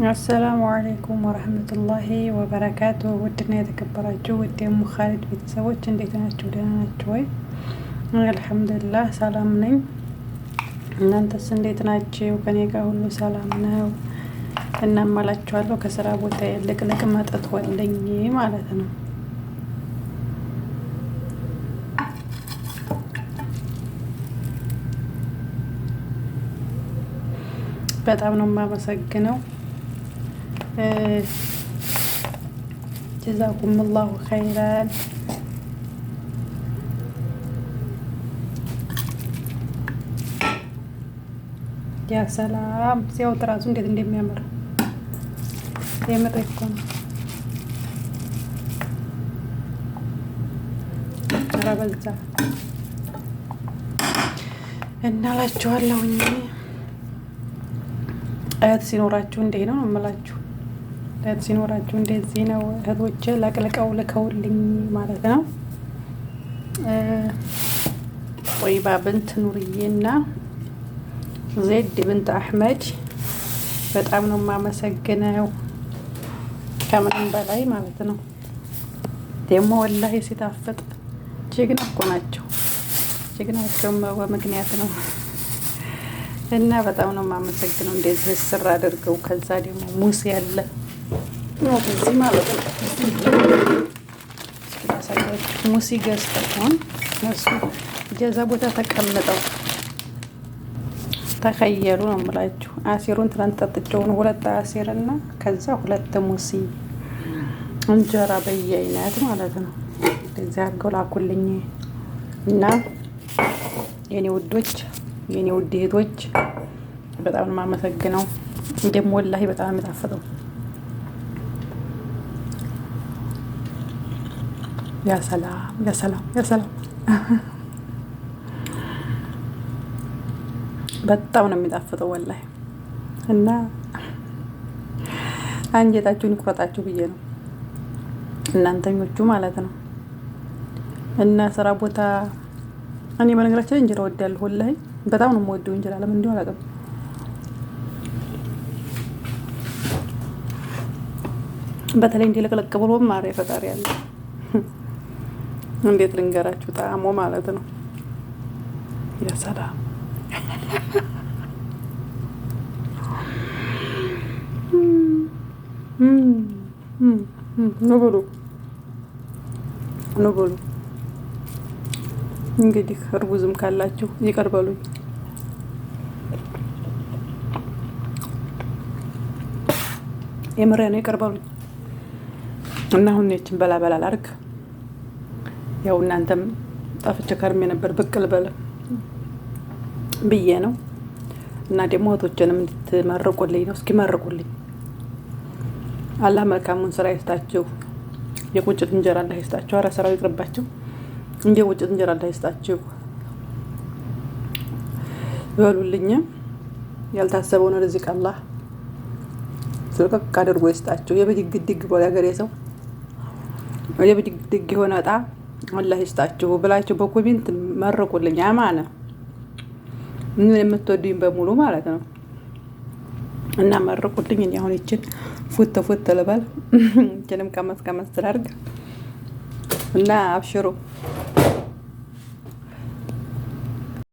አሰላሙ አለይኩም ወረህመቱላሂ ወበረካቱ። ውድና የተከበራችሁ ውድ የሙ ኻሊድ ቤተሰቦች እንዴት ናችሁ? ደህና ናችሁ ወይ? አልሐምዱሊላህ ሰላም ነኝ። እናንተስ እንዴት ናችሁ? ከኔ ጋር ሁሉ ሰላም ነው። እናማላችኋለሁ ከስራ ቦታ ልቅልቅ መጠጥ ወለኝ ማለት ነው። በጣም ነው የማመሰግነው። ጀዛኩሙላሁ ኸይራን። ያ ሰላም ሲያወጥ ራሱ እንዴት እንደሚያምር የምር እኮ ነው። ኧረ በዛ እናላችኋለሁኝ። እህት ሲኖራችሁ እንዴ ነው የምላችሁ። እህት ሲኖራችሁ እንደዚህ ነው። እህቶቼ ለቅልቀው ልከውልኝ ማለት ነው። ጦይባ ብንት ኑርዬና ዜድ ብንት አህመድ በጣም ነው የማመሰግነው ከምንም በላይ ማለት ነው። ደግሞ ወላሂ ሲጣፍጥ ጀግና እኮ ናቸው። ጀግናቸው በምክንያት ነው እና በጣም ነው የማመሰግነው። እንደዚህ ስራ አድርገው ከዛ ደግሞ ሙስ ያለ እዚህ ማለት ነው። ሙሲ ገዝተውን እነሱ ጀዛ ቦታ ተቀምጠው ተኸየሉ ነው የምላችሁ። አሲሩን ትናንት ጠጥቼውን 2 አሲር እና ከዛ 2 ሙሲ እንጀራ በየአይነት ማለት ነው። እንደዚህ አድርገው ላኩልኝ እና የኔ ውዶች የኔ ውድ እህቶች በጣም ነው የማመሰግነው። ደግሞ ወላሂ በጣም የሚጣፍጠው ያ ሰላም ያ ሰላም ያ ሰላም በጣም ነው የሚጣፍጠው ወላሂ። እና አንጀታችሁን ይቁረጣችሁ ብዬ ነው እናንተኞቹ ማለት ነው። እና ስራ ቦታ እኔ በነገራችን ላይ እንጀራ ወዳለሁ ወላሂ በጣም ነው የምወደው እንጀራ። ለምን እንደው አላውቅም። በተለይ እንዲለቅለቅ ብሎ ማር ፈጣሪ ያለ እንዴት ልንገራችሁ ጣዕሙ ማለት ነው። ያ ሰላም ኑ ብሉ እንግዲህ እርጉዝም ካላችሁ ይቀርበሉኝ። የምሬ ነው ይቀርበሉኝ። እና አሁን እቺን በላ ላድርግ። ያው እናንተም ጠፍቼ ከርሜ ነበር ብቅ ልበል ብዬ ነው። እና ደግሞ እህቶቼንም እንድትመርቁልኝ ነው። እስኪ መርቁልኝ። አላህ መልካሙን ስራ ይስጣችሁ። የቁጭት እንጀራ አላህ ይስጣችሁ። ኧረ ስራው ይቅርባችሁ። እንደ ቁጭት እንጀራ አላህ ይስጣችሁ በሉልኝ። ያልታሰበውን ርዝቅ አላህ ስልቅቅ አድርጎ ይስጣችሁ። የብድግድግ ብሎ ያገሬ ሰው የብድግድግ የሆነ እጣ አላህ ይስጣችሁ ብላችሁ በኮሜንት መርቁልኝ። አማነ ምን የምትወዱኝ በሙሉ ማለት ነው። እና መርቁልኝ። እኔ አሁን ይችን ፉት ልበል። እችንም ቀመስ ስላድርግ እና አብሽሩ።